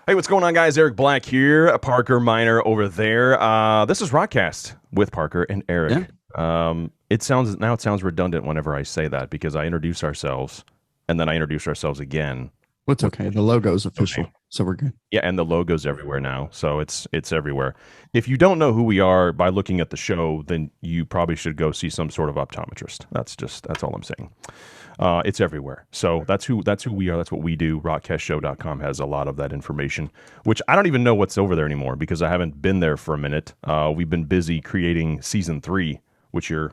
Hey, what's going on, guys? Eric Black here, Parker Miner over there. This is ROCKCAST with Parker and Yeah. Eric. It sounds redundant whenever I say that because I introduce ourselves and then I introduce ourselves again. What's With okay? The logo's okay, official, so we're good. yeah, and the logo's everywhere now, so it's everywhere. If you don't know who we are by looking at the show, then you probably should go see some sort of optometrist. That's all I'm saying. It's everywhere. So that's who we are. That's what we do. Rockcastshow.com has a lot of that information, which I don't even know what's over there anymore because I haven't been there for a minute. We've been busy creating season 3, which you're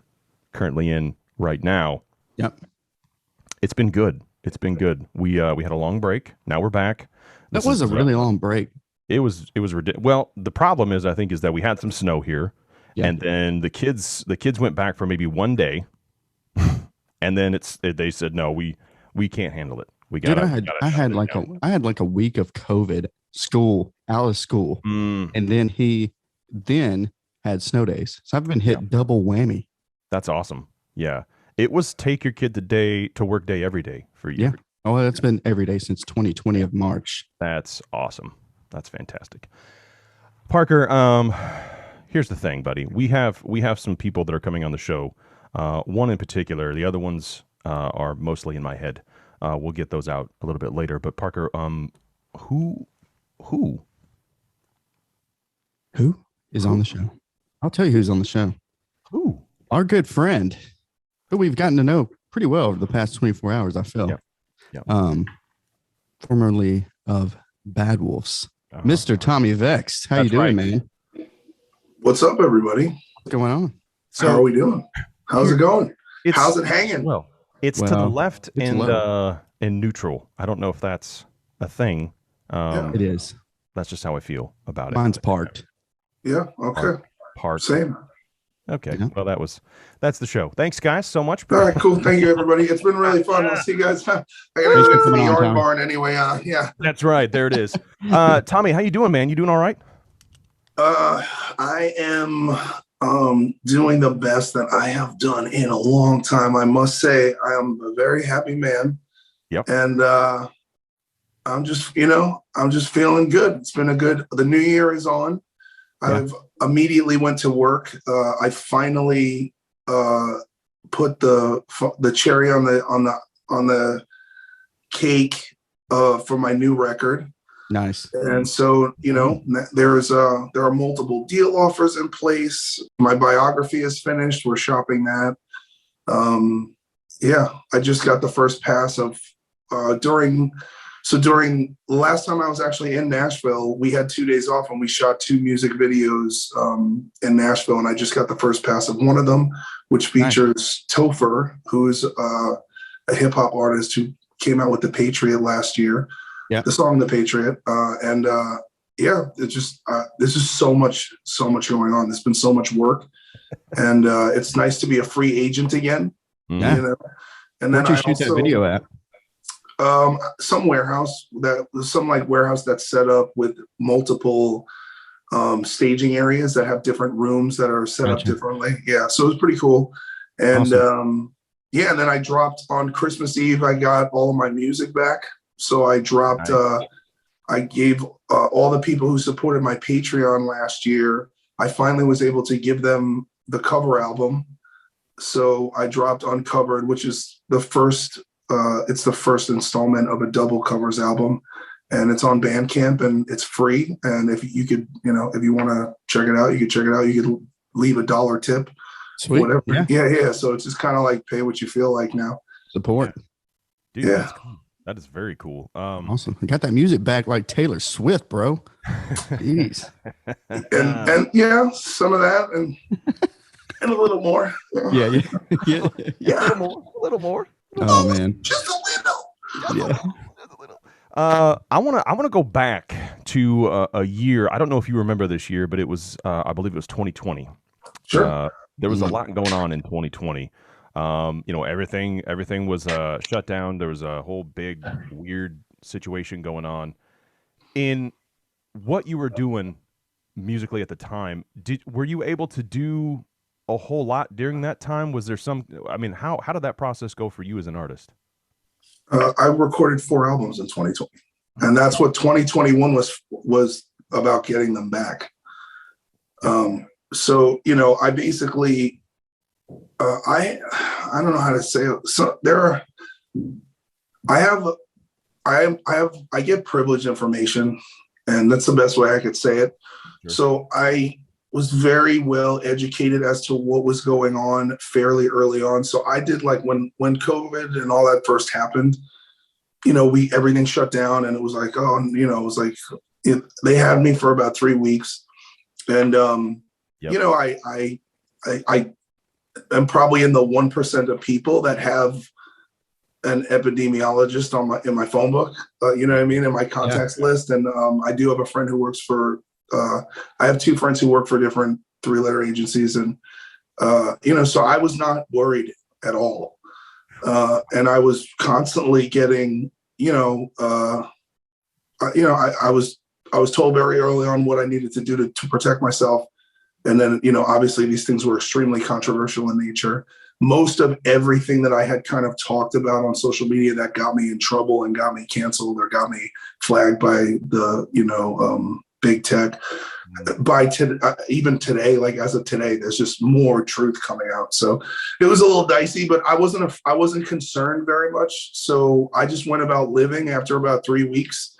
currently in right now. Yep. It's been good. It's been good. We had a long break. Now we're back. That This was is a really long break. it was ridiculous. Well, the problem is I think is that we had some snow here, Yeah. and then the kids went back for maybe one day, and then they said no, we can't handle it. We Dude, gotta I we had gotta I shut had it like a down. I had like a week of COVID, school, out of school. Mm, And then he then had snow days. So I've been yeah, hit double whammy. that's awesome. Yeah, it was take your kid to work day every day for you. Yeah. Oh, that's been every day since 2020 of March. That's awesome. That's fantastic. Parker, here's the thing, buddy. We have some people that are coming on the show. One in particular. The other ones are mostly in my head. We'll get those out a little bit later. But Parker, who, who, Who is on who, the show? I'll tell you who's on the show. who? Our good friend, who we've gotten to know pretty well over the past 24 hours, I feel. Yep, yep. Um, Formerly of Bad Wolves, Uh-huh. Mr. Tommy Vext. How you That's doing, right. man? What's up, everybody? What's going on? How are So we doing? How's here, it going? it's How's it hanging? well, it's to the Well, left it's and low. neutral. I don't know if that's a thing. Yeah, It is. That's just how I feel about it. Mine's parked. yeah, Park, okay. park. Same. Okay. Yeah. Well, that's the show. Thanks, guys, so much. All right, cool. Thank you, everybody. It's been really fun. I'll see you guys. I gotta Thanks go for to the coming on, yard Tommy. barn anyway. Yeah. That's right. There it is. Tommy, how you doing, man? You doing all right? I am doing the best that I have done in a long time. I must say, I am a very happy man, Yep. and I'm just feeling good. It's been the new year is on. Yeah. I've immediately went to work. I finally put the cherry on the cake for my new record. Nice. And so, there are multiple deal offers in place. My biography is finished. We're shopping that. Yeah, I just got the first pass of during the last time I was actually in Nashville, we had 2 days off and we shot 2 music videos in Nashville. And I just got the first pass of one of them, which features Topher, who's a hip hop artist who came out with The Patriot last year, Yeah. the song The Patriot. Yeah, it's just, this is so much going on. There's been so much work. And it's nice to be a free agent again, Yeah. you know. And then Where'd you I shoot that also, video at? some warehouse that's set up with multiple staging areas that have different rooms that are set up Gotcha. differently. Yeah, so it's pretty cool. And Awesome. yeah, and then I dropped on Christmas Eve. I got all of my music back. So I dropped. Nice. I gave all the people who supported my Patreon last year. I finally was able to give them the cover album. So I dropped Uncovered, which is the first. It's the first installment of a double covers album, and it's on Bandcamp and it's free. And if you could, if you want to check it out, you could check it out. You could leave $1 tip, Sweet. whatever. Yeah. Yeah. So it's just kind of like pay what you feel like now. Support. Dude, Yeah. that's cool. That is very cool. Awesome. I got that music back like Taylor Swift, bro. Jeez. And yeah, some of that and a little more. Yeah. Yeah. Yeah. Yeah. A little more. Oh, man. Just a little. Yeah. I wanna go back to a year. I don't know if you remember this year, but it was I believe it was 2020. Sure. There was a lot going on in 2020. Everything was shut down. There was a whole big weird situation going on. In what you were doing musically at the time, were you able to do a whole lot during that time? Was there some? I mean, how did that process go for you as an artist? I recorded 4 albums in 2020. And that's what 2021 was about, getting them back. So, you know, I basically, I don't know how to say it. So I get privileged information, and that's the best way I could say it. Sure. So I was very well educated as to what was going on fairly early on. So I did, like, when COVID and all that first happened, you know, everything shut down, and it was like, oh, you know, it was like, they had me for about 3 weeks. And, you know, I am probably in the 1% of people that have an epidemiologist in my phone book, you know what I mean, in my contacts list. And I do have a friend who works for, I have 2 friends who work for different 3-letter agencies. And, you know, so I was not worried at all. And I was constantly getting, you know, I was told very early on what I needed to do to protect myself. And then, you know, obviously these things were extremely controversial in nature. Most of everything that I had kind of talked about on social media that got me in trouble and got me canceled or got me flagged by the, you know, big tech, even today, like as of today, there's just more truth coming out. So it was a little dicey, but I wasn't concerned very much. So I just went about living after about 3 weeks,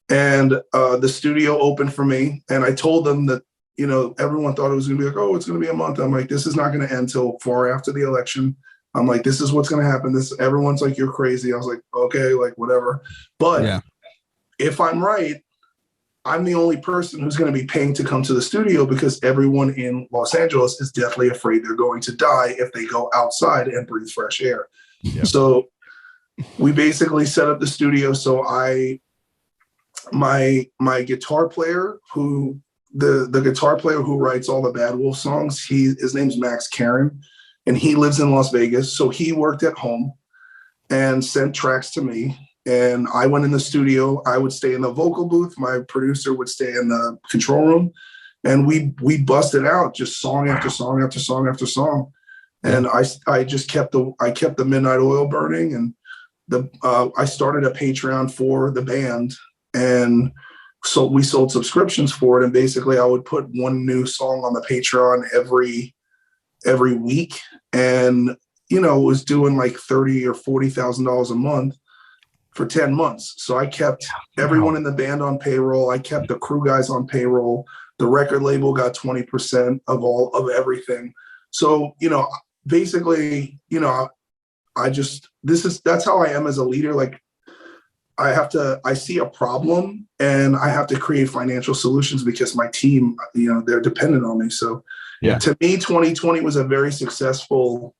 and the studio opened for me. And I told them that, you know, everyone thought it was going to be like, oh, it's going to be a month. I'm like, this is not going to end till far after the election. I'm like, this is what's going to happen. Everyone's like, you're crazy. I was like, okay, like whatever. But if I'm right, I'm the only person who's going to be paying to come to the studio, because everyone in Los Angeles is deathly afraid they're going to die if they go outside and breathe fresh air. Yeah. So we basically set up the studio. So my guitar player, who the guitar player who writes all the Bad Wolf songs, his name's Max Karen, and he lives in Las Vegas. So he worked at home and sent tracks to me. And I went in the studio. I would stay in the vocal booth. My producer would stay in the control room, and we busted out just song after song after song after song. And I just kept the midnight oil burning. And I started a Patreon for the band, and so we sold subscriptions for it. And basically I would put one new song on the Patreon every week, and, you know, was doing like $30,000 or $40,000 a month for 10 months. So I kept everyone in the band on payroll. I kept the crew guys on payroll. The record label got 20% of everything. So, you know, basically, you know, that's how I am as a leader. Like, I see a problem and I have to create financial solutions, because my team, you know, they're dependent on me. So to me, 2020 was a very successful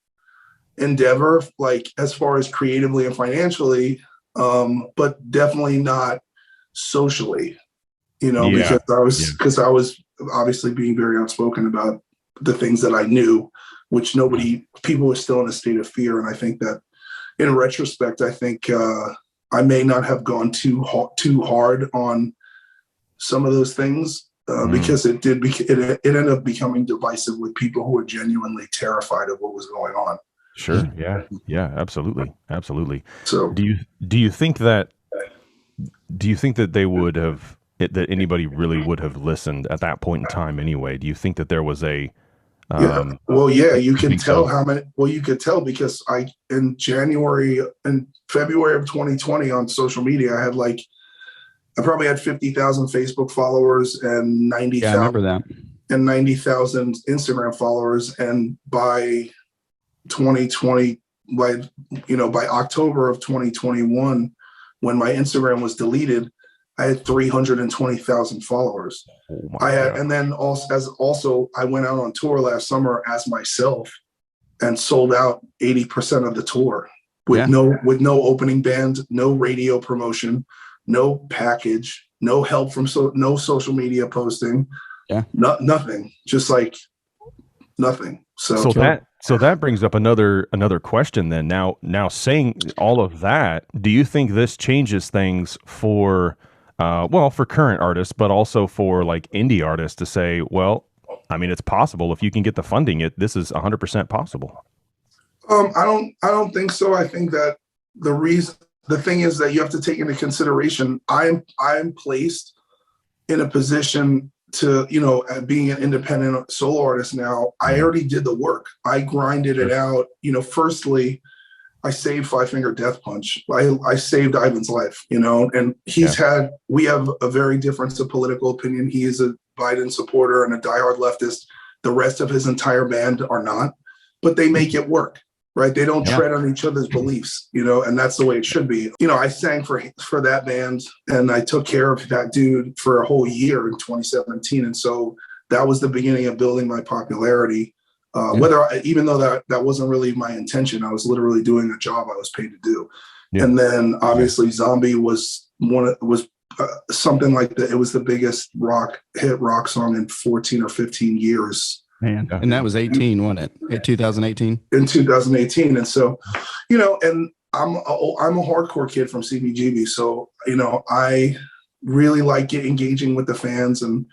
endeavor, like as far as creatively and financially, but definitely not socially, you know, because I was obviously being very outspoken about the things that I knew, which people were still in a state of fear. And I think that in retrospect, I think I may not have gone too hard on some of those things, because it ended up becoming divisive with people who were genuinely terrified of what was going on. Sure. Yeah, absolutely. So do you think that they would have, that anybody really would have listened at that point in time anyway? Do you think that there was a you can tell how many. Well, you could tell because in January and February of 2020 on social media, I probably had 50,000 Facebook followers and 90,000. I remember that. And 90,000 Instagram followers, and by 2020, by October of 2021, when my Instagram was deleted, I had 320,000 followers. And then also I went out on tour last summer as myself and sold out 80% of the tour with no opening band, no radio promotion, no package, no help from no social media posting, nothing, just like nothing. So that brings up another question then. Now saying all of that, do you think this changes things for current artists, but also for like indie artists to say, well, I mean, it's possible if you can get the funding, this is 100% possible? I don't think so. I think that the reason the thing is that you have to take into consideration, I'm placed in a position to, being an independent solo artist now, I already did the work. I grinded it out. Firstly, I saved Five Finger Death Punch. I saved Ivan's life, and we have a very difference of political opinion. He is a Biden supporter and a diehard leftist. The rest of his entire band are not, but they make it work, right? They don't tread on each other's beliefs, and that's the way it should be. I sang for that band, and I took care of that dude for a whole year in 2017. And so that was the beginning of building my popularity. Even though that wasn't really my intention, I was literally doing a job I was paid to do. Yeah. And then obviously Zombie was something like that. It was the biggest rock song in 14 or 15 years. Man. And that was 18, wasn't it? In 2018? In 2018. And so, and I'm a hardcore kid from CBGB. So, I really like engaging with the fans, and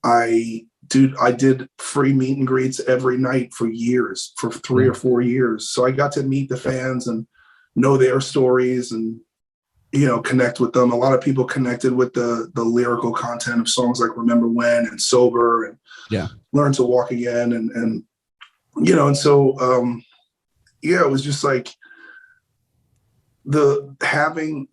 I did free meet and greets every night for years, for 3 or 4 years. So I got to meet the fans and know their stories and, connect with them. A lot of people connected with the lyrical content of songs like Remember When and Sober and Learn to Walk Again. And so, it was just like having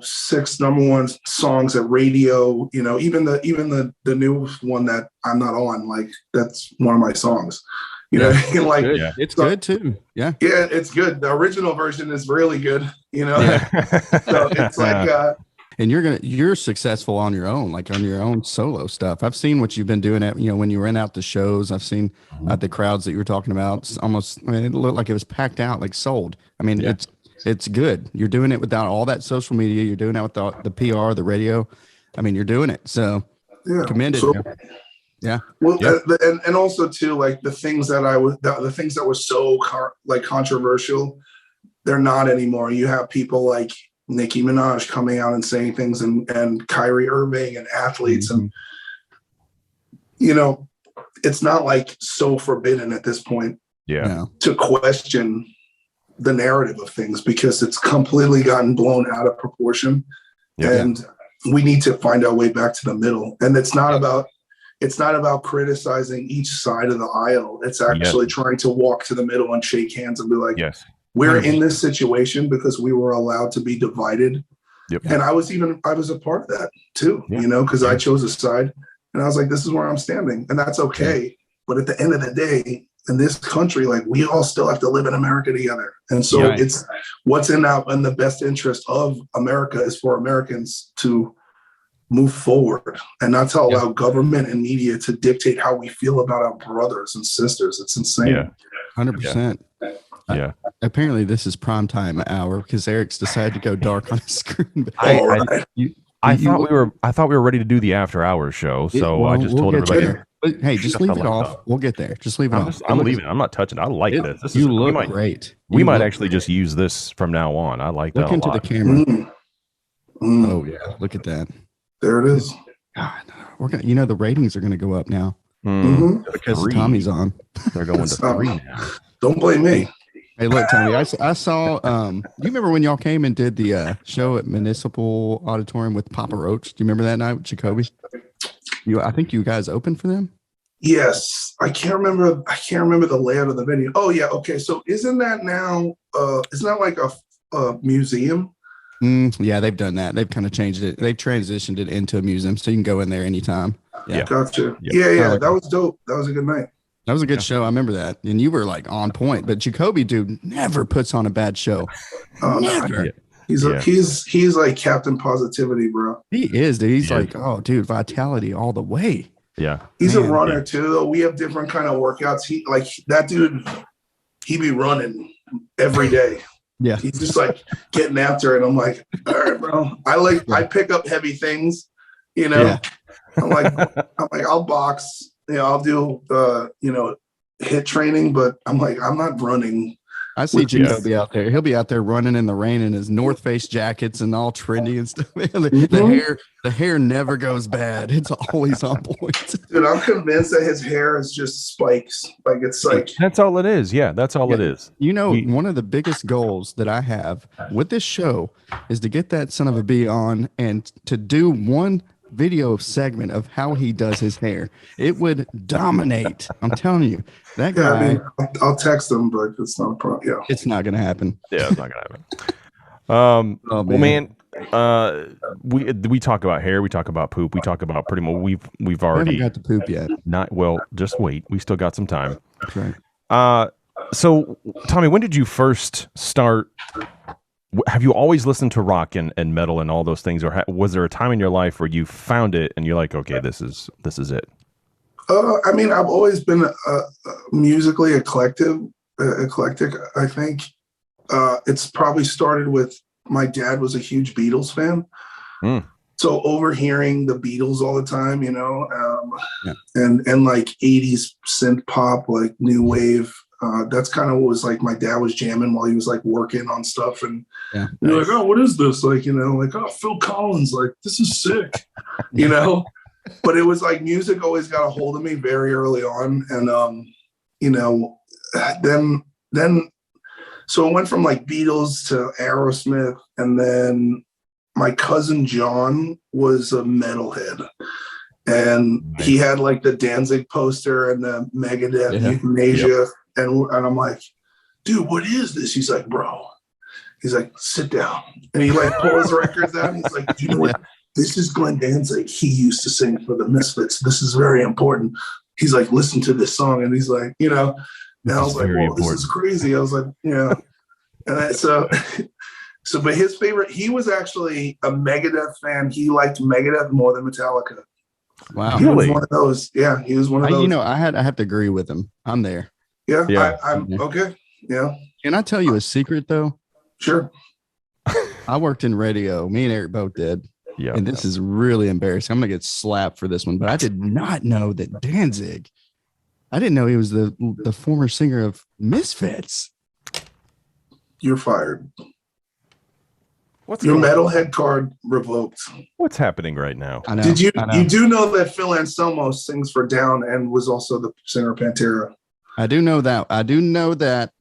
6 number 1 songs at radio, even the new one that I'm not on, like that's one of my songs, like it's good too. Yeah, it's good. The original version is really good, so it's like, and you're successful on your own, like on your own solo stuff. I've seen what you've been doing at, when you rent out the shows. I've seen at the crowds that you were talking about. It's almost, it looked like it was packed out, like sold. I mean, it's good. You're doing it without all that social media. You're doing it without the PR, the radio. I mean, you're doing it. So commended. Yeah. Well, and also too, like the things that were so controversial, they're not anymore. You have people like Nicki Minaj coming out and saying things, and Kyrie Irving and athletes, and it's not like so forbidden at this point. Yeah. To question the narrative of things, because it's completely gotten blown out of proportion. And we need to find our way back to the middle. And it's not about criticizing each side of the aisle. It's actually trying to walk to the middle and shake hands and be like, we're in this situation because we were allowed to be divided. And I was a part of that too, because I chose a side, and I was like, this is where I'm standing, and that's okay. But at the end of the day, in this country, like, we all still have to live in America together. And so it's what's in the best interest of America is for Americans to move forward and not to allow government and media to dictate how we feel about our brothers and sisters. It's insane. 100%. Yeah. Apparently this is prime time hour because Eric's decided to go dark on his screen. I thought we were ready to do the after hours show. So I just told everybody. But hey, just leave it off. We'll get there. Just leave it off. I'm leaving. I'm not touching. I like this. You look great. We might actually just use this from now on. I like that. Look into the camera. Oh yeah, look at that. There it is. God, we're gonna. The ratings are gonna go up now because Tommy's on. They're going to 3 now. Don't blame me. Hey, look, Tommy. I saw. You remember when y'all came and did the show at Municipal Auditorium with Papa Roach? Do you remember that night with Jacoby? I think you guys opened for them. Yes, I can't remember the layout of the venue. Oh yeah, okay. So isn't that now? Isn't that like a museum? Yeah, they've done that. They've kind of changed it. They've transitioned it into a museum, so you can go in there anytime. Yeah, gotcha. Yeah. That was dope. That was a good night. That was a good show. I remember that, and you were like on point. But Jacoby, dude, never puts on a bad show. Never. No. He's like Captain Positivity, bro. He is, dude. He's like, oh, dude, vitality all the way. Yeah. He's a runner too, though. We have different kind of workouts. That dude, he be running every day. Yeah. He's just like getting after it. I'm like, all right, bro. I pick up heavy things, I'm like, I'll box, I'll do hit training, but I'm like, I'm not running I see Which is- Jacoby out there. He'll be out there running in the rain in his North Face jackets and all trendy and stuff. The hair never goes bad. It's always on point. Dude, I'm convinced that his hair is just spikes. Like it's like That's all it is. Yeah, that's all it is. You know, one of the biggest goals that I have with this show is to get that son of a bee on and to do one video segment of how he does his hair. It would dominate. I'm telling you, that yeah, guy. I mean, I'll text him, but it's not a problem. Yeah. It's not going to happen. Yeah, it's not gonna happen. Oh, Well, man, we talk about hair, we talk about poop, we talk about pretty much we've I haven't already got to poop yet. not well. Just wait, we still got some time. That's right. So Tommy, when did you first start? Have you always listened to rock and metal and all those things, or was there a time in your life where you found it and you're like, okay, this is it? I mean, I've always been musically eclectic. I think it's probably started with my dad was a huge Beatles fan. So overhearing the Beatles all the time, you know, and like 80s synth pop, like new wave. That's kind of what was like my dad was jamming while he was like working on stuff. And you're like, oh, what is this? Like, you know, like, oh, Phil Collins, like, this is sick, you know? But it was like music always got a hold of me very early on. And, you know, then so it went from like Beatles to Aerosmith. And then my cousin John was a metalhead. And he had like the Danzig poster and the Megadeth Euthanasia. And I'm like, dude, what is this? He's like, bro. He's like, sit down. And he like pulls records out. And he's like, do you know what? This is Glenn Danzig. He used to sing for the Misfits. This is very important. He's like, listen to this song. And he's like, you know, and I was like, well, this is crazy. I was like, yeah. And so, but his favorite, he was actually a Megadeth fan. He liked Megadeth more than Metallica. Wow. He was one of those. Yeah, he was one of those. You know, I have to agree with him. I'm there. Yeah. I'm okay. Yeah. Can I tell you a secret though? Sure. I worked in radio. Me and Eric both did. Yeah. And this is really embarrassing. I'm gonna get slapped for this one, but I did not know that Danzig. I didn't know he was the former singer of Misfits. You're fired. What's your metalhead card revoked? What's happening right now? I know, Did you do know that Phil Anselmo sings for Down and was also the singer of Pantera? I do know that. Do you know that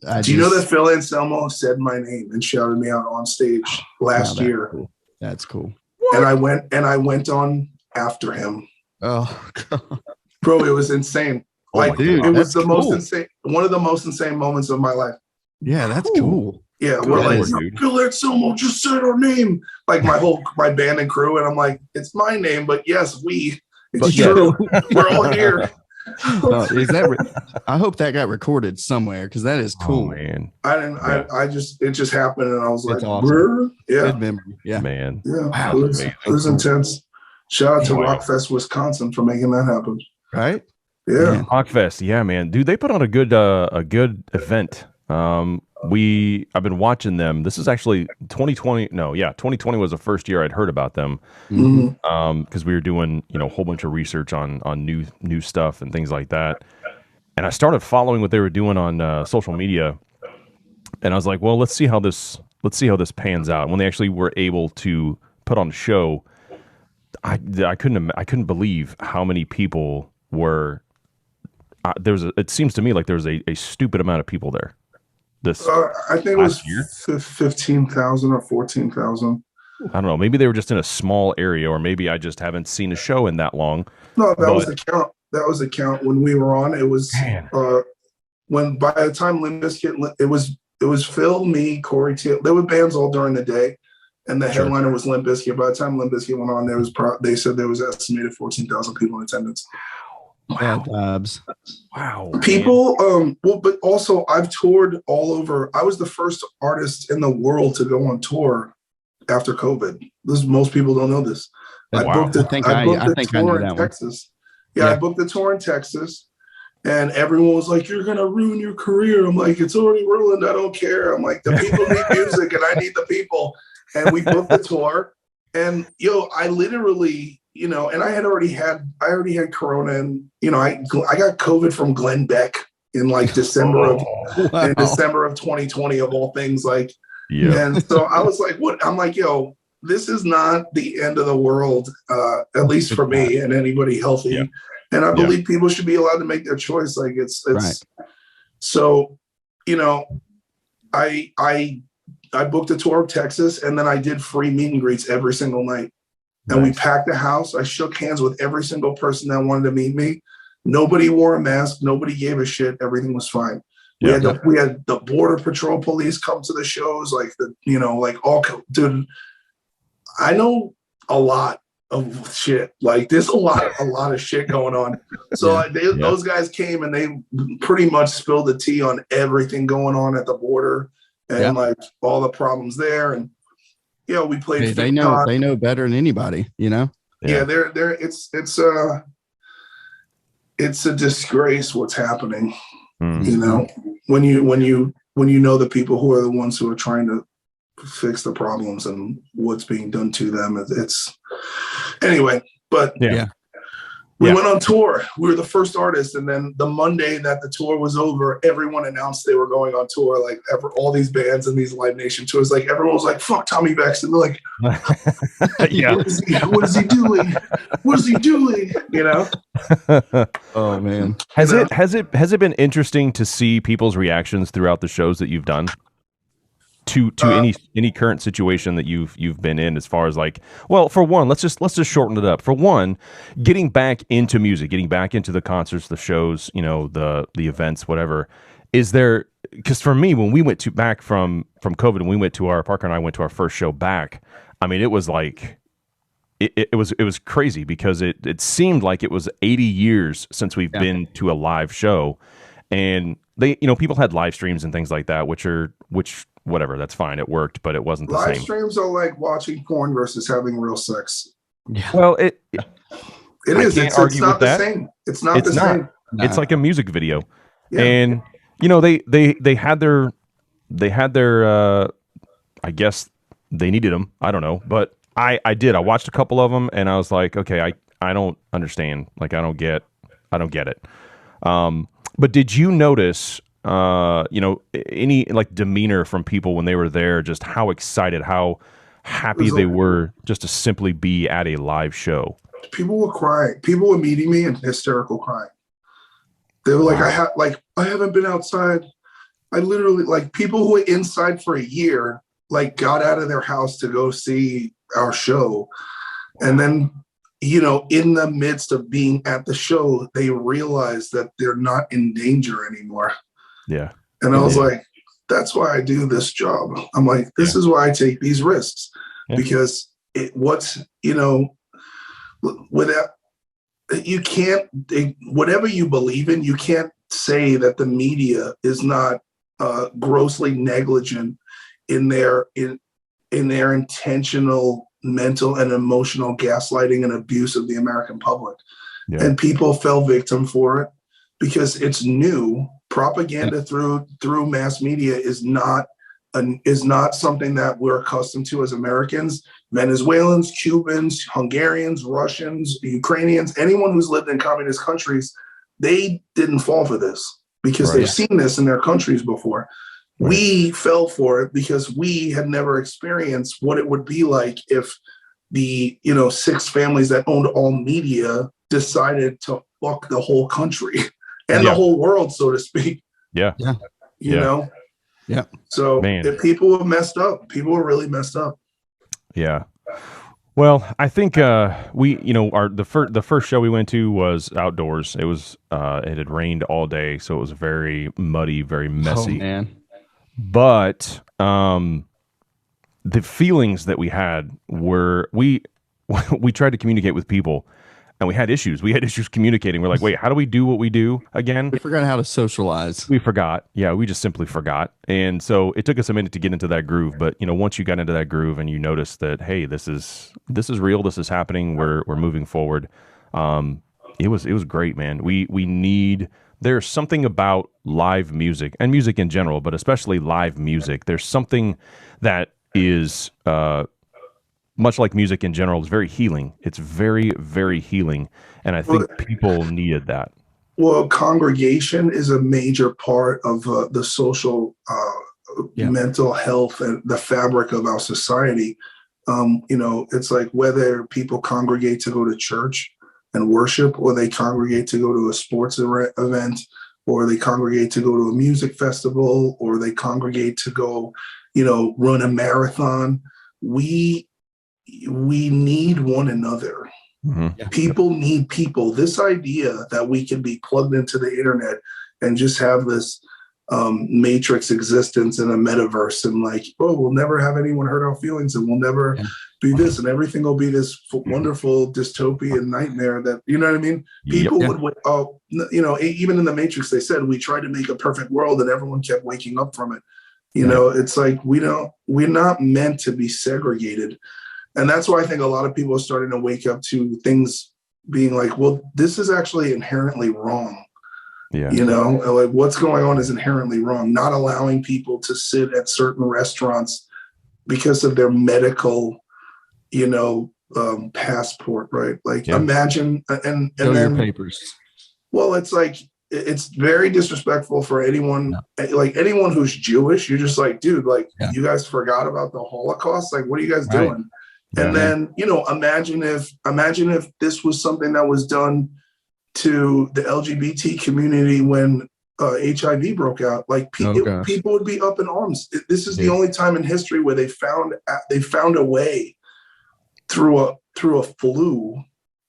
Phil Anselmo said my name and shouted me out on stage last year? Cool. That's cool. What? And I went on after him. Oh, God. Bro, it was insane. Like, dude, it was the cool. most insane, one of the most insane moments of my life. Yeah, that's cool. Yeah, we're like, Phil Anselmo just said our name. Like my band and crew, and I'm like, it's my name, but yes, it's true. We're all here. I hope that got recorded somewhere because that is cool. Oh, man. It just happened, and I was like, awesome. Yeah, good memory. Yeah, man. Yeah, wow, it was intense. Shout out to ROCKFest Wisconsin for making that happen. Right? Yeah, ROCKFest. Yeah, man, dude, they put on a good event. I've been watching them. This is actually 2020. No, yeah, 2020 was the first year I'd heard about them. Because we were doing, a whole bunch of research on new stuff and things like that. And I started following what they were doing on social media. And I was like, well, let's see how this pans out. When they actually were able to put on a show, I couldn't believe how many people were. It seems to me like there was a stupid amount of people there. I think it was 15,000 or 14,000. I don't know. Maybe they were just in a small area, or maybe I just haven't seen a show in that long. No, that was the count. That was the count when we were on. It was when by the time Limp Bizkit, it was Phil, me, Corey Taylor. There were bands all during the day, and the headliner was Limp Bizkit. By the time Limp Bizkit went on, they said there was estimated 14,000 people in attendance. Wow. People, but also I've toured all over. I was the first artist in the world to go on tour after COVID. Most people don't know this. I booked the tour in Texas. Yeah, I booked the tour in Texas, and everyone was like, "You're gonna ruin your career." I'm like, "It's already ruined. I don't care." I'm like, "The people need music, and I need the people." And we booked the tour, and I literally. And I already had Corona, and I got COVID from Glenn Beck, in like December of Wow. in December of 2020 of all things. Like, Yeah. and so I was like, what? I'm like, yo, this is not the end of the world, at least for me and anybody healthy. Yeah. And I believe people should be allowed to make their choice. Like it's Right. So, you know, I booked a tour of Texas, and then I did free meet and greets every single night. And we packed the house. I shook hands with every single person that wanted to meet me. Nobody wore a mask. Nobody gave a shit. Everything was fine. We had the Border Patrol police come to the shows, like dude. I know a lot of shit. Like there's a lot of shit going on. So those guys came and they pretty much spilled the tea on everything going on at the border and like all the problems there. And we played. They know better than anybody. Yeah, they're it's a disgrace what's happening. When you know the people who are the ones who are trying to fix the problems and what's being done to them. It's anyway, but we went on tour. We were the first artist, and then the Monday that the tour was over, everyone announced they were going on tour. Like all these bands and these Live Nation tours, like everyone was like, "Fuck Tommy Vext," and they're like, "What is he doing? What is he doing?" Oh man, has it been interesting to see people's reactions throughout the shows that you've done to any current situation that you've been in, as far as like, well, for one, let's just shorten it up. For one, getting back into music, getting back into the concerts, the shows, the events, whatever. Is there, because for me, when we went back from COVID and we went to Parker and I went to our first show back, I mean, it was like it was crazy, because it seemed like it was 80 years since we've been to a live show. And they, people had live streams and things like that, which whatever, that's fine. It worked, but it wasn't the same. Live streams are like watching porn versus having real sex. Yeah. Well, it is. It's not the same. It's not the same. It's like a music video. Yeah. And they had their I guess they needed them. I don't know, but I watched a couple of them and I was like, okay, I don't understand. Like, I don't get it. But did you notice any like demeanor from people when they were there, just how excited, how happy they were just to simply be at a live show? People were crying. People were meeting me and hysterical crying. They were like, I haven't been outside. I literally, like, people who were inside for a year, like, got out of their house to go see our show. And then, in the midst of being at the show, they realized that they're not in danger anymore. Yeah. And I was like, that's why I do this job. I'm like, this is why I take these risks, because without, you can't, whatever you believe in, you can't say that the media is not grossly negligent in their intentional mental and emotional gaslighting and abuse of the American public. Yeah. And people fell victim for it because it's new. Propaganda through mass media is not something that we're accustomed to as Americans. Venezuelans, Cubans, Hungarians, Russians, Ukrainians, anyone who's lived in communist countries, they didn't fall for this because they've seen this in their countries before. Right. We fell for it because we had never experienced what it would be like if the 6 families that owned all media decided to fuck the whole country and the whole world, so to speak. Yeah. You know? Yeah. So if people were messed up. People were really messed up. Yeah. Well, I think the first show we went to was outdoors. It was it had rained all day, so it was very muddy, very messy. Oh, man. But the feelings that we had were we tried to communicate with people. And we had issues. We had issues communicating. We're like, wait, how do we do what we do again? We forgot how to socialize. We forgot. Yeah, we just simply forgot. And so it took us a minute to get into that groove. But once you got into that groove and you noticed that, hey, this is real. This is happening. We're moving forward. It was great, man. We need. There's something about live music and music in general, but especially live music. There's something that is. Much like music in general, is very healing. It's very, very healing. And I think people needed that. Well, congregation is a major part of the social mental health and the fabric of our society. It's like whether people congregate to go to church and worship, or they congregate to go to a sports event, or they congregate to go to a music festival, or they congregate to go, run a marathon. We need one another. Mm-hmm. Yeah. People need people. This idea that we can be plugged into the internet and just have this matrix existence in a metaverse, and like, we'll never have anyone hurt our feelings, and we'll never be this, and everything will be this wonderful dystopian nightmare that, you know what I mean? People would, even in the Matrix, they said we tried to make a perfect world and everyone kept waking up from it. It's like, we're not meant to be segregated. And that's why I think a lot of people are starting to wake up to things being like, well, this is actually inherently wrong. Yeah. Like what's going on is inherently wrong. Not allowing people to sit at certain restaurants because of their medical, passport, right? Like imagine, and Show then your papers. Well, it's like, it's very disrespectful for anyone, like anyone who's Jewish. You're just like, dude, like you guys forgot about the Holocaust. Like, what are you guys doing? And then, imagine if this was something that was done to the LGBT community when HIV broke out. Like people would be up in arms. This is the only time in history where they found a way through a flu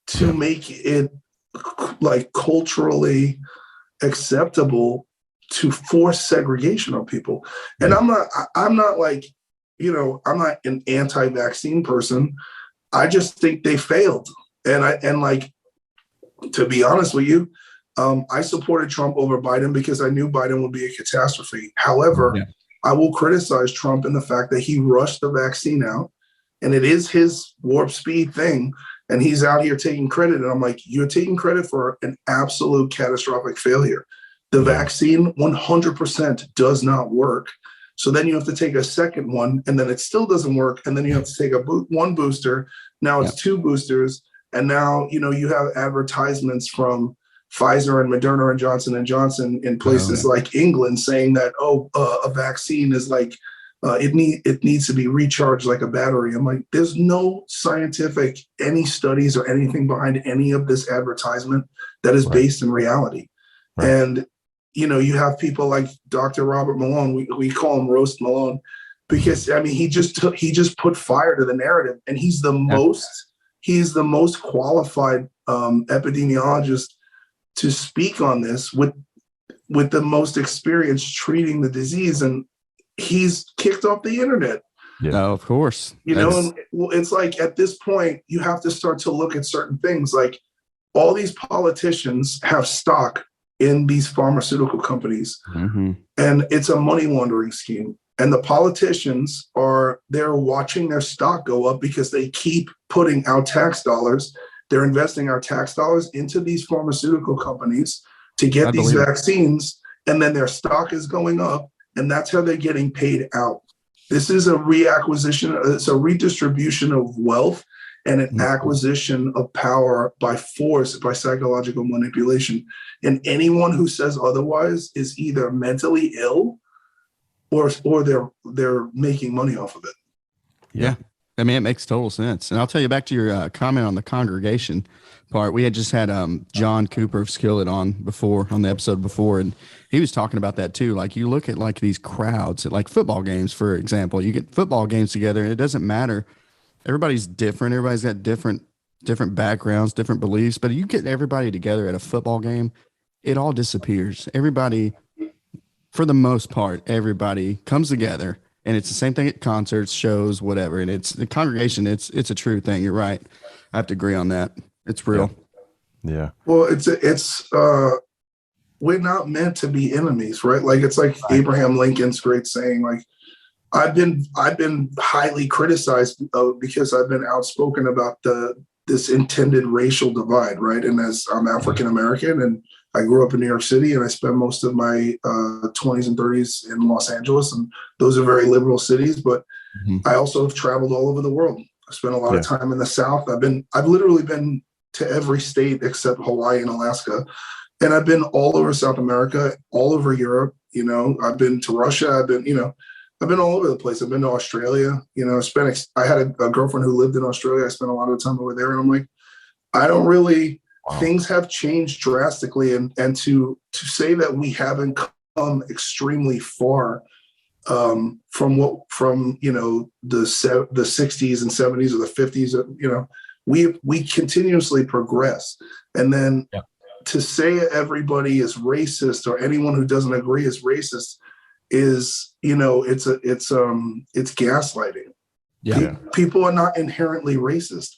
to make it like culturally acceptable to force segregation on people. And I'm not like, I'm not an anti-vaccine person. I just think they failed. And like, to be honest with you, I supported Trump over Biden because I knew Biden would be a catastrophe. However, I will criticize Trump in the fact that he rushed the vaccine out, and it is his warp speed thing. And he's out here taking credit. And I'm like, you're taking credit for an absolute catastrophic failure. The vaccine 100% does not work. So then you have to take a second one, and then it still doesn't work. And then you have to take one booster. Now it's two boosters. And now, you have advertisements from Pfizer and Moderna and Johnson & Johnson in places like England saying that, a vaccine is like, it needs to be recharged like a battery. I'm like, there's no scientific, any studies or anything behind any of this advertisement that is based in reality. Right. And, you have people like Dr. Robert Malone, we call him Roast Malone, because he just put fire to the narrative, and he's the most qualified epidemiologist to speak on this with the most experience treating the disease. And he's kicked off the internet. No, of course. And it's like, at this point, you have to start to look at certain things. Like, all these politicians have stock in these pharmaceutical companies, and it's a money laundering scheme. And the politicians they're watching their stock go up because they keep putting our tax dollars. They're investing our tax dollars into these pharmaceutical companies to get these vaccines, and then their stock is going up, and that's how they're getting paid out. This is a reacquisition. It's a redistribution of wealth and an acquisition of power by force, by psychological manipulation. And anyone who says otherwise is either mentally ill or they're making money off of it. Yeah. I mean, it makes total sense. And I'll tell you, back to your comment on the congregation part. We had just had John Cooper of Skillet on the episode before, and he was talking about that too. Like, you look at like these crowds at like football games, for example. You get football games together, and it doesn't matter. Everybody's different. Everybody's got different backgrounds, different beliefs. But you get everybody together at a football game, it all disappears. Everybody, for the most part, everybody comes together. And it's the same thing at concerts, shows, whatever. And it's the congregation. It's a true thing. You're right. I have to agree on that. It's real. Yeah. Well, it's we're not meant to be enemies, right? Like, it's like Abraham Lincoln's great saying, like, I've been highly criticized because I've been outspoken about this intended racial divide, right? And as I'm African American, and I grew up in New York City, and I spent most of my 20s and 30s in Los Angeles, and those are very liberal cities. But I also have traveled all over the world. I spent a lot of time in the South. I've literally been to every state except Hawaii and Alaska. And I've been all over South America, all over Europe. You know, I've been to Russia. I've been, I've been all over the place. I've been to Australia. You know, I had a girlfriend who lived in Australia. I spent a lot of time over there, and I'm like, I don't really. Wow. Things have changed drastically, and to say that we haven't come extremely far from the 60s and 70s or the 50s. We continuously progress, and then to say everybody is racist or anyone who doesn't agree is racist is it's gaslighting. Yeah, people are not inherently racist,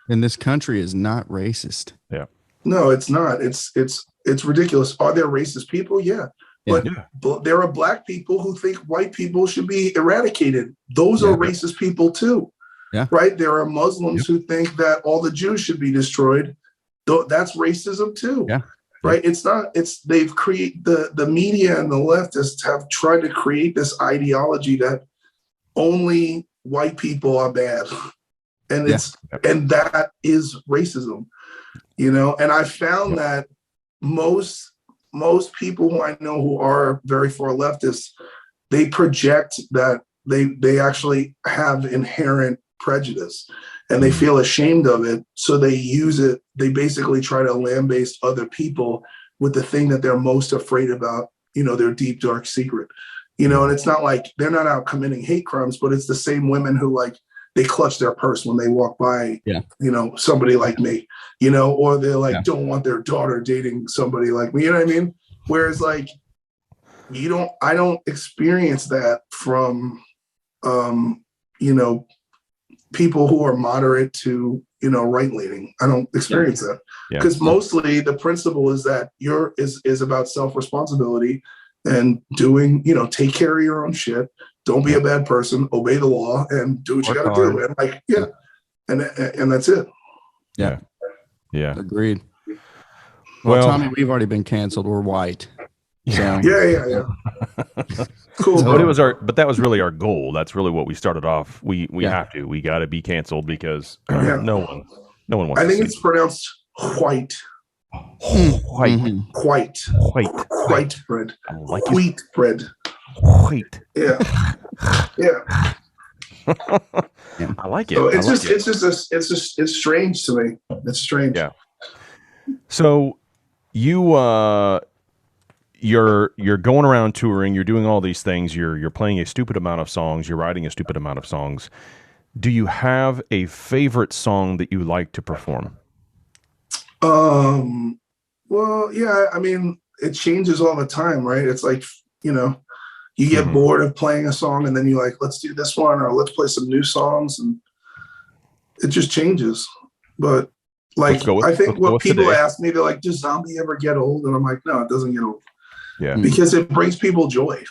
and this country is not racist. Yeah, no, it's not. It's ridiculous. Are there racist people? Yeah. But there are black people who think white people should be eradicated. Those are racist people too. Yeah. Right. There are Muslims who think that all the Jews should be destroyed. That's racism too. Yeah. Right. They've created the media and the leftists have tried to create this ideology that only white people are bad. And and that is racism, and I found that most people who I know who are very far leftists, they project that they actually have inherent prejudice and they feel ashamed of it. So they use it. They basically try to lambaste other people with the thing that they're most afraid about, their deep, dark secret, and it's not like they're not out committing hate crimes, but it's the same women who they clutch their purse when they walk by, somebody like me, or they're don't want their daughter dating somebody like me, you know what I mean? Whereas I don't experience that from, people who are moderate to, right leaning. I don't experience that because mostly the principle is that is about self-responsibility and doing, take care of your own shit. Don't be a bad person, obey the law and do what you got to do. And that's it. Yeah. Yeah. Agreed. Well, Tommy, we've already been canceled. We're white. So. Yeah. Cool. But that was really our goal. That's really what we started off. We got to be canceled because no one wants. I think it's pronounced white. White bread. I like wheat bread. White. Yeah. I like it. So it's strange to me. It's strange. Yeah. So you're going around touring, you're doing all these things, you're playing a stupid amount of songs, you're writing a stupid amount of songs. Do you have a favorite song that you like to perform? Well, yeah, I mean, it changes all the time, right? It's like, you get bored of playing a song and then you're like, let's do this one or let's play some new songs, and it just changes. But I think what people ask me, they're like, does Zombie ever get old? And I'm like, no, it doesn't get old. Yeah. Because it brings people joy.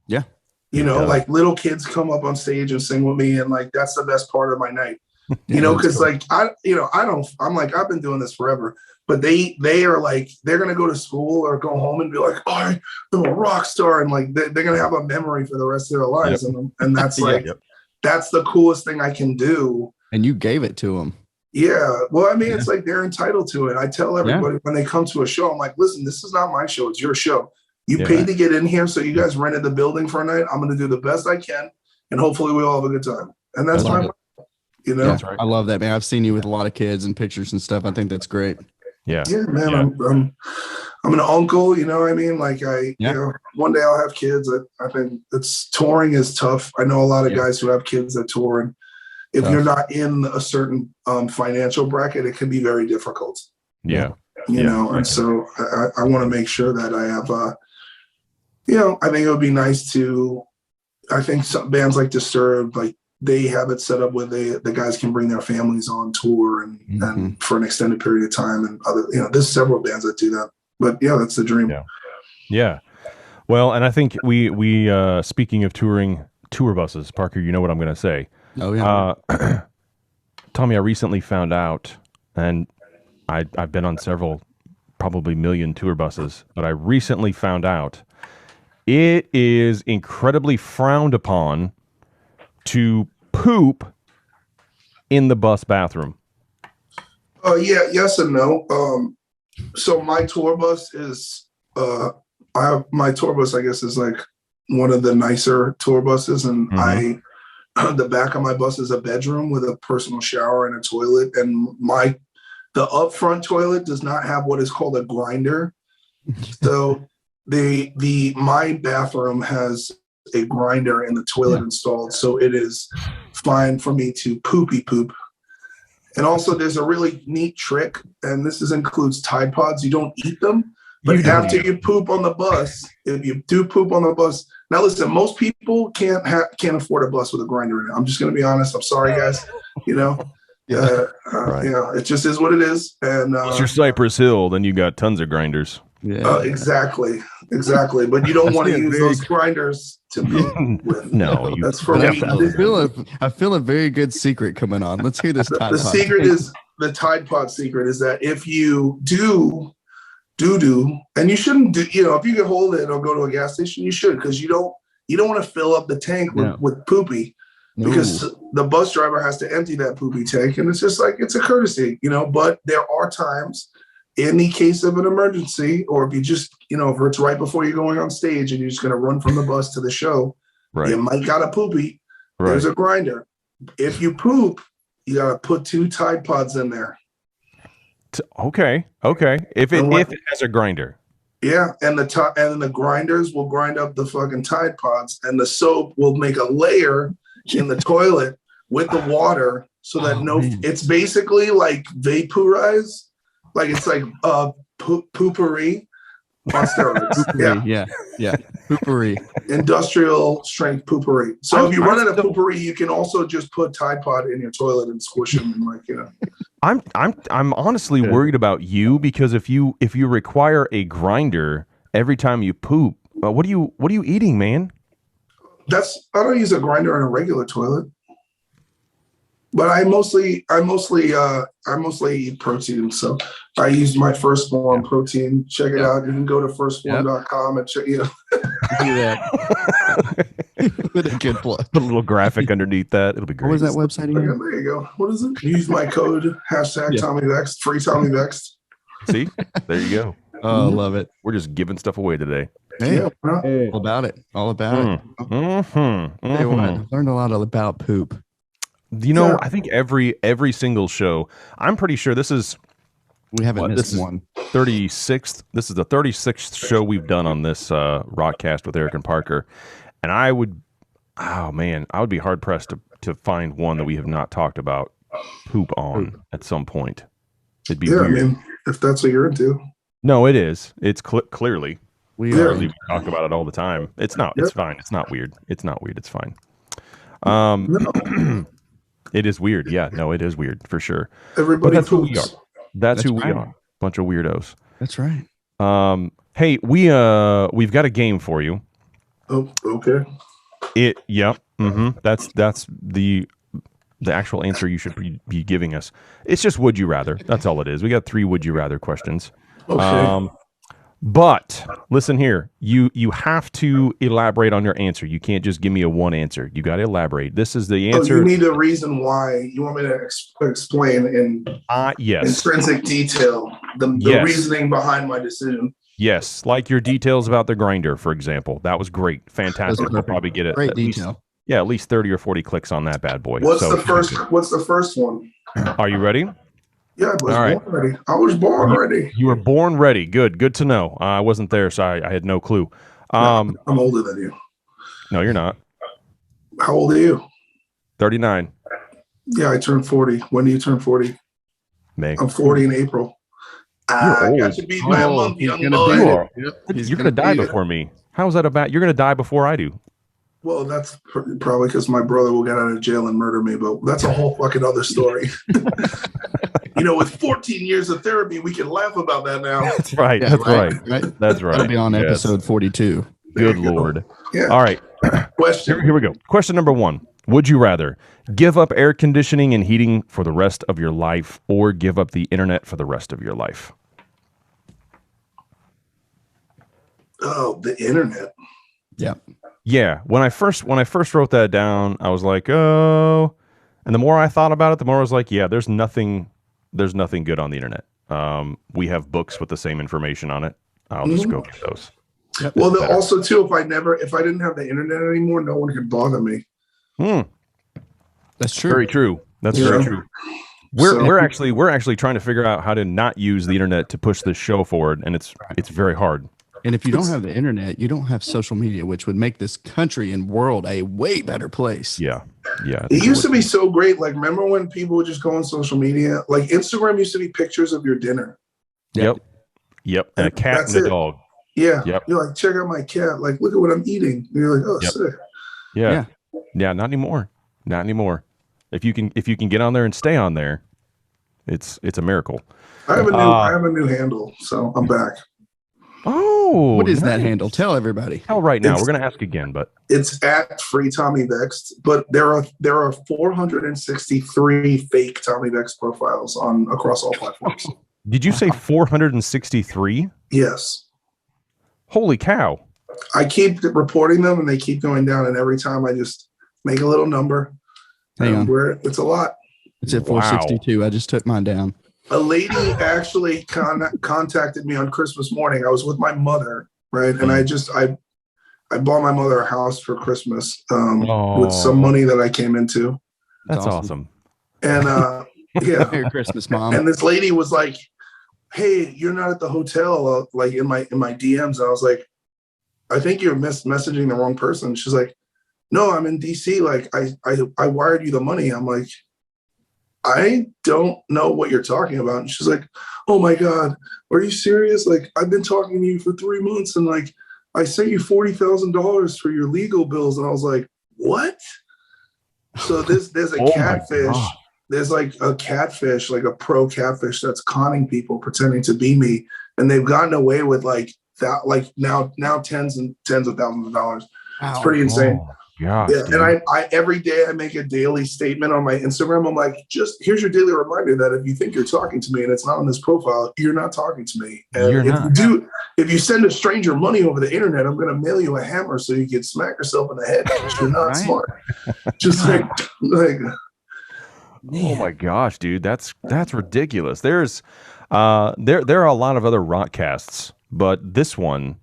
Yeah. Like little kids come up on stage and sing with me, and that's the best part of my night. Because I'm like, I've been doing this forever, but they are they're gonna go to school or go home and be like, oh, I'm a rock star, and they're gonna have a memory for the rest of their lives, and that's that's the coolest thing I can do. And you gave it to them. Yeah. Well, I mean, it's they're entitled to it. I tell everybody when they come to a show, I'm like, listen, this is not my show. It's your show. You paid to get in here. So you guys rented the building for a night. I'm going to do the best I can. And hopefully we all have a good time. And that's my, That's right. I love that, man. I've seen you with a lot of kids and pictures and stuff. I think that's great. Yeah. Yeah, man. Yeah. I'm an uncle, you know what I mean? One day I'll have kids. I think touring is tough. I know a lot of guys who have kids that tour, and if you're not in a certain financial bracket, it can be very difficult. Yeah. And so I want to make sure that I have, I think it would be nice I think some bands like Disturbed, they have it set up where the guys can bring their families on tour and for an extended period of time, and other, there's several bands that do that, but that's the dream. Yeah. Well, and I think we speaking of touring, tour buses, Parker, you know what I'm going to say. Oh yeah. Tommy, I recently found out, and I've been on several, probably million tour buses, but I recently found out it is incredibly frowned upon to poop in the bus bathroom. Yes and no. So my tour bus is my tour bus, I guess, is like one of the nicer tour buses, and the back of my bus is a bedroom with a personal shower and a toilet, and the up front toilet does not have what is called a grinder. So my bathroom has a grinder in the toilet installed, so it is fine for me to poopy poop. And also, there's a really neat trick, and this includes Tide Pods. You don't eat them, but after you poop on the bus, if you do poop on the bus, now listen, most people can't afford a bus with a grinder in it. I'm just going to be honest. I'm sorry, guys. You know, it just is what it is. And it's your Cypress Hill, then you got tons of grinders. Yeah, exactly. But you don't want to use those grinders to poop with. No, that's for me. I feel a very good secret coming on. Let's hear this. The secret is the Tide Pod secret is that if you do, and you shouldn't do, if you can hold it or go to a gas station, you should, because you don't want to fill up the tank with poopy, because the bus driver has to empty that poopy tank, and it's just like, it's a courtesy, but there are times in the case of an emergency, or if you just, if it's right before you're going on stage and you're just going to run from the bus to the show, you might got a poopy. There's a grinder. If you poop, you got to put 2 Tide Pods in there. Okay. If it has a grinder. Yeah, and the grinders will grind up the fucking Tide Pods, and the soap will make a layer in the toilet with the water, so that it's basically like vaporize. Like it's like poopery on steroids. Yeah. Poopery. Industrial strength poopery. So if you run out of poopery, you can also just put Tide Pod in your toilet and squish them, and I'm honestly worried about you, because if you require a grinder every time you poop, what are you eating, man? I don't use a grinder in a regular toilet. But I mostly eat protein. So I use my Firstborn protein. Check it out. You can go to firstborn.com and check. Do that. With a good plug. Put a little graphic underneath that. It'll be great. What was that website again? There you go. What is it? Use my code #Tommy Vext. Free Tommy Vext. See, there you go. Oh, love it. We're just giving stuff away today. Hey, all about it. Hey, I learned a lot about poop. I think every single show, I'm pretty sure we haven't missed one. 36th. This is the 36th show we've done on this ROCKCAST with Eric and Parker, and I would be hard pressed to find one that we have not talked about poop on at some point. It'd be weird. I mean, if that's what you're into. No, it is. It's clearly we talk about it all the time. It's not. It's fine. It's not weird. It's not weird. It's fine. It is weird. Yeah, no, it is weird for sure. Everybody that's poops. Who we are. That's who we are. Bunch of weirdos. That's right. Hey, we've got a game for you. Oh, okay. That's the actual answer you should be giving us. It's just would you rather. That's all it is. We got 3 would you rather questions. Okay. But listen here, you have to elaborate on your answer. You can't just give me a one answer. You got to elaborate. This is the answer. You need a reason why. You want me to explain in intrinsic detail the reasoning behind my decision. Yes, like your details about the grinder, for example. That was great, fantastic. We'll probably get it. Great detail. At least 30 or 40 clicks on that bad boy. What's the first one? Are you ready? Yeah, I was born ready. I was born ready. You were born ready. Good to know. I wasn't there, so I had no clue. I'm older than you. No, you're not. How old are you? 39. Yeah, I turned 40. When do you turn 40? May. I'm 40 in April. I got you beat by a month, young boy. You're going to die before me. How's that about? You're going to die before I do. Well, that's probably because my brother will get out of jail and murder me, but that's a whole fucking other story. With 14 years of therapy, we can laugh about that now. That's right. That's right. That's right. That'll be on episode 42. Good Lord. Yeah. All right. Question. Here we go. Question number 1. Would you rather give up air conditioning and heating for the rest of your life, or give up the internet for the rest of your life? Oh, the internet. Yeah. Yeah. When I first wrote that down, I was like, oh. And the more I thought about it, the more I was like, yeah, there's nothing good on the internet. We have books with the same information on it. I'll just go get those. Yep. Well, also too, if I didn't have the internet anymore, no one could bother me. That's true. Very true. That's very true. We're actually trying to figure out how to not use the internet to push this show forward, and it's very hard. And if you don't have the internet, you don't have social media, which would make this country and world a way better place. Yeah. It used to be so great. Like, remember when people would just go on social media? Like, Instagram used to be pictures of your dinner. Yep. And a cat and a dog. Yeah. Yep. You're like, check out my cat. Like, look at what I'm eating. And you're like, oh, sick. Yeah. Not anymore. If you can get on there and stay on there, it's a miracle. I have a new handle, so I'm back. Oh, what is that handle? Tell everybody. Tell right now. We're gonna ask again, but it's at free Tommy Vext. But there are 463 fake Tommy Vext profiles across all platforms. Did you say 463? Yes. Holy cow! I keep reporting them, and they keep going down. And every time I just make a little number. Hang on. It's a lot. It's at 462. I just took mine down. A lady actually contacted me on Christmas morning. I was with my mother, right? And I bought my mother a house for Christmas with some money that I came into. That's awesome. And yeah. Merry Christmas, Mom. And this lady was like, "Hey, you're not at the hotel." Like in my DMs, I was like, "I think you're messaging the wrong person." She's like, "No, I'm in DC. Like I wired you the money." I'm like, I don't know what you're talking about. And she's like, "Oh my God, are you serious? Like, I've been talking to you for 3 months and like, I sent you $40,000 for your legal bills." And I was like, "What?" So there's a catfish. There's like a catfish, like a pro catfish that's conning people, pretending to be me. And they've gotten away with like that, like now tens of thousands of dollars. Wow. It's pretty insane. Gosh, yeah, and I every day I make a daily statement on my Instagram. I'm like, just here's your daily reminder that if you think you're talking to me and it's not on this profile, you're not talking to me. And if you send a stranger money over the internet, I'm going to mail you a hammer so you can smack yourself in the head because you're not smart. Just like. Oh my gosh, dude, that's ridiculous. There's there are a lot of other rockcasts, but this one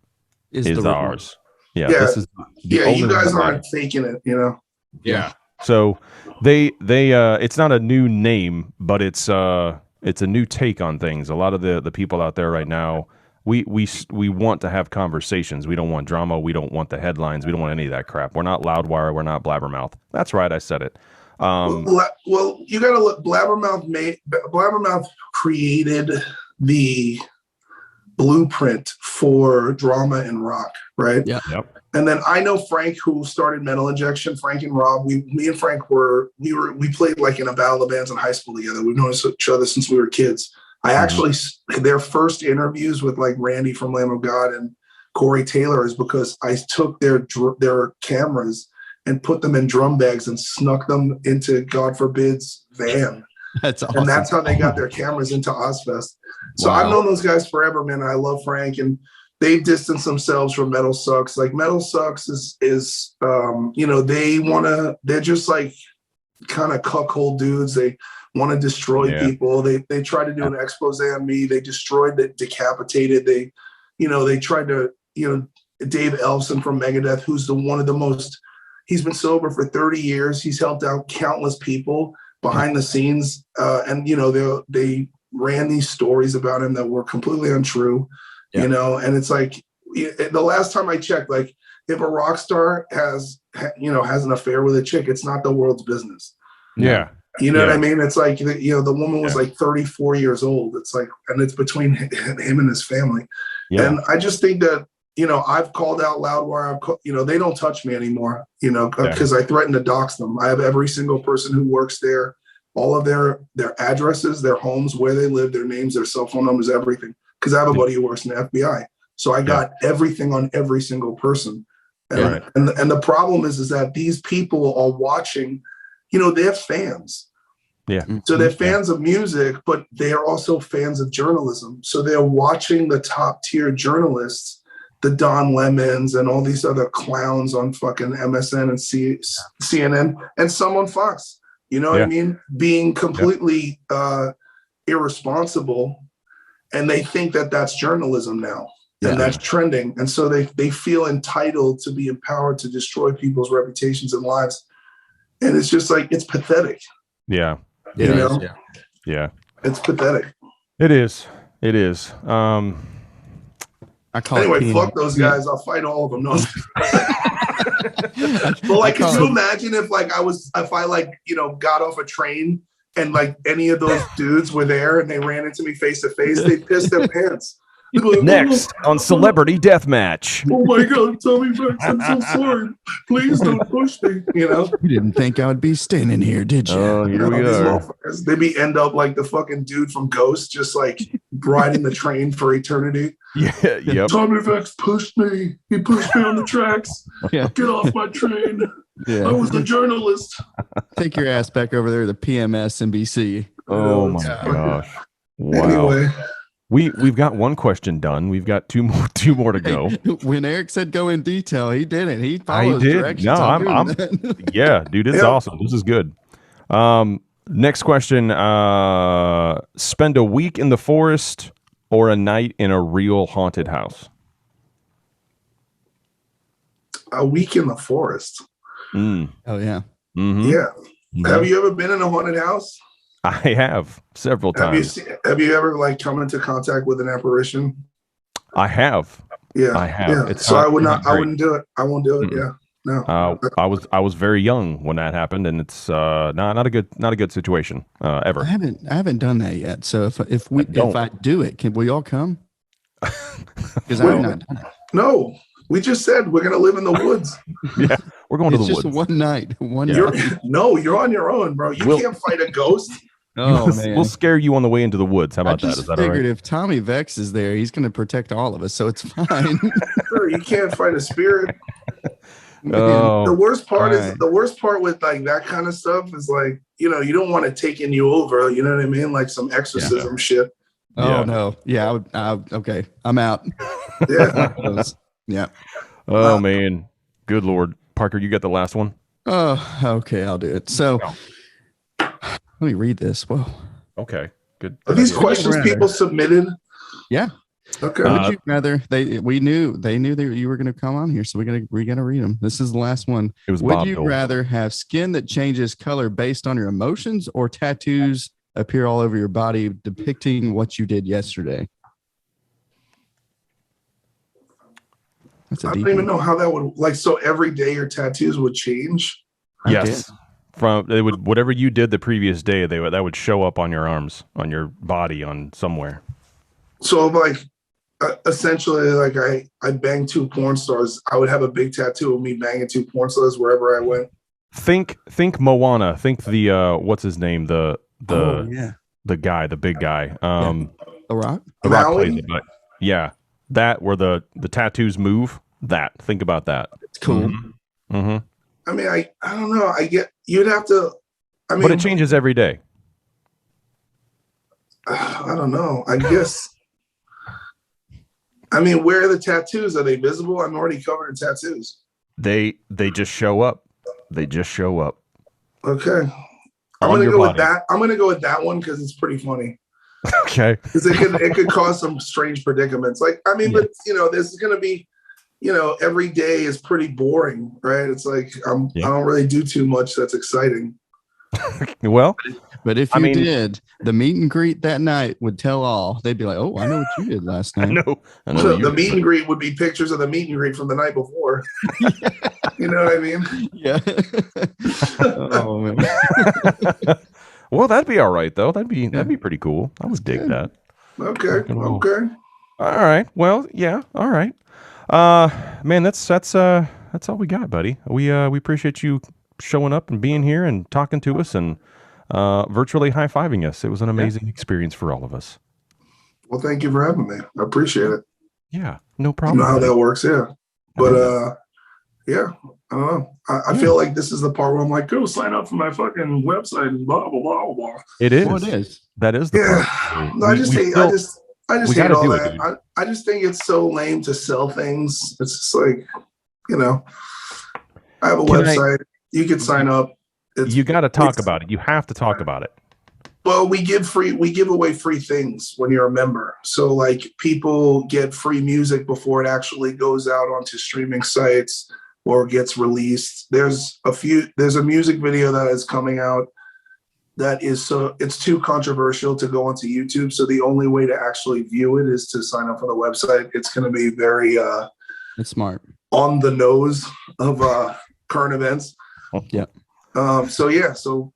is ours. Yeah, this is you guys aren't faking it, you know. Yeah. So they it's not a new name, but it's a new take on things. A lot of the people out there right now, we want to have conversations. We don't want drama. We don't want the headlines. We don't want any of that crap. We're not Loudwire. We're not Blabbermouth. That's right. I said it. Well, you got to look. Blabbermouth created the blueprint for drama and rock, right? Yeah. Yep. And then I know Frank, who started Metal Injection. Frank and Rob, me and Frank we played like in a battle of bands in high school together. We've known each other since we were kids. I actually, their first interviews with like Randy from Lamb of God and Corey Taylor is because I took their cameras and put them in drum bags and snuck them into God Forbid's van. That's awesome. And that's how they got their cameras into Ozfest. So I've known those guys forever, man. I love Frank, and they've distanced themselves from Metal Sucks. Like Metal Sucks is they're just like kind of cuckold dudes. They want to destroy people. They tried to do an expose on me. They destroyed, decapitated. They tried to, Dave Ellefson from Megadeth, who's one of the most, he's been sober for 30 years. He's helped out countless people behind the scenes. And they ran these stories about him that were completely untrue, and it's like, the last time I checked, like if a rock star has an affair with a chick, it's not the world's business. Yeah. You know what I mean? It's like, the woman was like 34 years old. It's like, and it's between him and his family. Yeah. And I just think that, I've called out Loudwire. They don't touch me anymore, because I threatened to dox them. I have every single person who works there, all of their addresses, their homes, where they live, their names, their cell phone numbers, everything. Because I have a buddy who works in the FBI. So I got everything on every single person. And, and the problem is that these people are watching, they're fans. Yeah. So they're fans of music, but they're also fans of journalism. So they're watching the top tier journalists, the Don Lemons and all these other clowns on fucking MSN and CNN and some on Fox. You know what I mean? Being completely irresponsible and they think that that's journalism now. Yeah. And that's trending. And so they feel entitled to be empowered to destroy people's reputations and lives. And it's just like, it's pathetic. Yeah. You know? Yeah. It's pathetic. It is. It is. I call anyway, fuck those guys. I'll fight all of them. No. But like, could you imagine if I like, you know, got off a train and like any of those dudes were there and they ran into me face to face, they pissed their pants. Like, next on Celebrity Deathmatch. Oh my God, Tommy Vext, I'm so sorry. Please don't push me. You know, you didn't think I would be standing here, did you? Oh, here we are. They end up like the fucking dude from Ghost, just like riding the train for eternity. Yeah, yep. Tommy Vext pushed me. He pushed me on the tracks. Yeah. Get off my train. Yeah. I was a journalist. Take your ass back over there to PMS NBC. Oh my gosh. Wow. Anyway. We've got one question done. We've got two more to go. When Eric said go in detail, he didn't. He followed directions. No, I'm yeah, dude, it's awesome. This is good. Next question. Spend a week in the forest or a night in a real haunted house? A week in the forest. Oh yeah. Mm-hmm. Yeah. Mm-hmm. Have you ever been in a haunted house? I have several times. Have you ever like come into contact with an apparition? I have. Yeah, I have. Yeah. It's so I wouldn't do it. I won't do it. Mm-hmm. Yeah, no. I was very young when that happened, and it's not a good situation ever. I haven't done that yet. So if I do it, can we all come? Because I've not done it. No, we just said we're gonna live in the woods. Yeah, we're going to the woods. Just one night. You're on your own, bro. You can't fight a ghost. Oh man, we'll scare you on the way into the woods. How about that? Is that all right? Figured if Tommy Vext is there, he's going to protect all of us, so it's fine. Sure, you can't fight a spirit. Oh, the worst part with like that kind of stuff is like, you know, you don't want to take you over. You know what I mean? Like some exorcism shit. Oh no, yeah. Okay, I'm out. Yeah, yeah. Oh man, good Lord, Parker, you got the last one. Oh, okay, I'll do it. So. Let me read this. Whoa. Okay. Good. Are these questions people submitted? Yeah. Okay. Would you rather they knew that you were going to come on here, so we're gonna read them. This is the last one. It was. Would you rather have skin that changes color based on your emotions, or tattoos appear all over your body depicting what you did yesterday? I don't even know how that would like. So every day your tattoos would change. Yes. They would whatever you did the previous day, that would show up on your arms, on your body, on somewhere. So like essentially, like I banged two porn stars, I would have a big tattoo of me banging two porn stars wherever I went. Think Moana. Think the what's his name? The guy, the big guy. The Rock. The Rock plays it, but yeah, that where the tattoos move. That think about that. It's cool. Mm-hmm. Mm-hmm. I mean, I don't know. You'd have to. I mean, but it changes every day. I don't know. I guess. I mean, where are the tattoos? Are they visible? I'm already covered in tattoos. They just show up. They just show up. Okay. I'm gonna go with that. I'm gonna go with that one because it's pretty funny. Okay. Because it could cause some strange predicaments. Like, I mean, but you know, there's gonna be. You know, every day is pretty boring, right? It's like I don't really do too much that's exciting. Well, but if you did, the meet and greet that night would tell all. They'd be like, "Oh, I know what you did last night." I know. So the meet and greet would be pictures of the meet and greet from the night before. You know what I mean? Yeah. Oh man. Well, that'd be all right though. That'd be pretty cool. I would dig that. Okay. Okay. All right. Well, yeah. All right. Man, that's all we got, buddy. We appreciate you showing up and being here and talking to us and virtually high-fiving us. It was an amazing experience for all of us. Well, thank you for having me. I appreciate it. Yeah, no problem. You know how that works, yeah. But yeah, I don't know. I feel like this is the part where I'm like, go sign up for my fucking website and blah blah blah blah. It is. Well, it is. That is the part. No, I just hate all that. I just think it's so lame to sell things. It's just like, you know, I have a website. You can sign up. You got to talk about it. You have to talk about it. Well, we give away free things when you're a member. So like people get free music before it actually goes out onto streaming sites or gets released. There's a music video that is coming out that is it's too controversial to go onto YouTube. So the only way to actually view it is to sign up for the website. It's going to be very it's smart, on the nose of current events. Yeah. So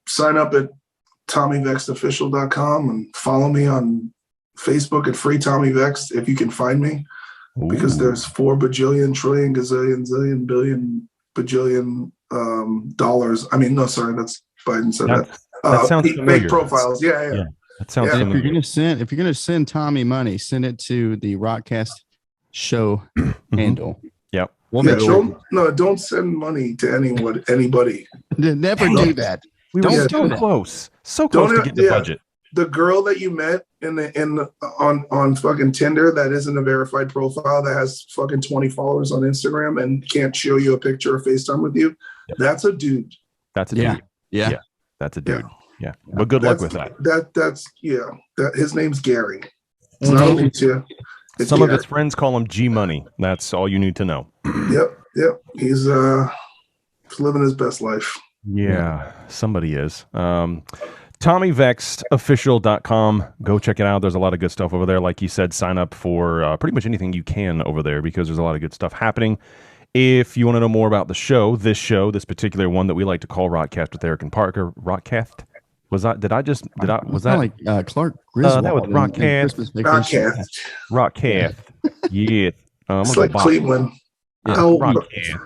sign up at TommyVextOfficial.com and follow me on Facebook at Free Tommy Vext if you can find me. Ooh. Because there's 4 bajillion trillion gazillion zillion billion bajillion dollars. I mean, no, sorry, that's Biden said that. That sounds familiar. Fake profiles. Yeah. That sounds and familiar. if you're gonna send Tommy money, send it to the ROCKCAST show handle. Yep. We'll make sure. Don't send money to anybody. Never do that. We were so close to getting the budget. The girl that you met on fucking Tinder that isn't a verified profile that has fucking 20 followers on Instagram and can't show you a picture or FaceTime with you. Yep. That's a dude. That's a dude. Yeah. That's a dude. Yeah. But good luck with that. His name's Gary. It's not Alicia. Some of his friends call him G Money. That's all you need to know. Yep. He's living his best life. Yeah, somebody is. TommyVextOfficial.com. Go check it out. There's a lot of good stuff over there. Like you said, sign up for pretty much anything you can over there because there's a lot of good stuff happening. If you want to know more about the show, this particular one that we like to call Rockcast with Eric and Parker, Rockcast. Was that like Clark Griswold? That was Rockcast. Rockcast. Yeah. It's like Cleveland. Yeah. Oh, Rockcast.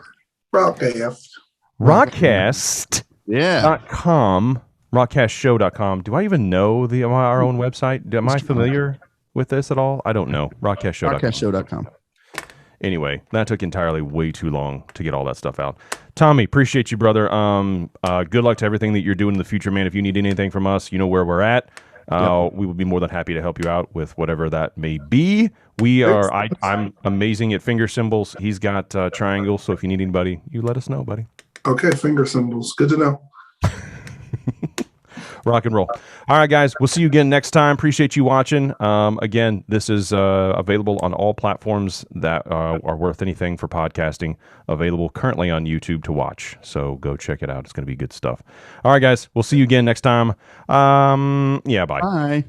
Rockcast. .com. RockCastShow.com. Do I even know our own website? Am I familiar with this at all? I don't know. RockCastShow.com. RockCastShow.com. Anyway, that took entirely way too long to get all that stuff out. Tommy, appreciate you, brother. Good luck to everything that you're doing in the future, man. If you need anything from us, you know where we're at. We would be more than happy to help you out with whatever that may be. I'm amazing at finger symbols. He's got triangles. So if you need anybody, you let us know, buddy. Okay, finger symbols. Good to know. Rock and roll. All right, guys. We'll see you again next time. Appreciate you watching. Again, this is available on all platforms that are worth anything for podcasting. Available currently on YouTube to watch. So go check it out. It's going to be good stuff. All right, guys. We'll see you again next time. Bye. Bye.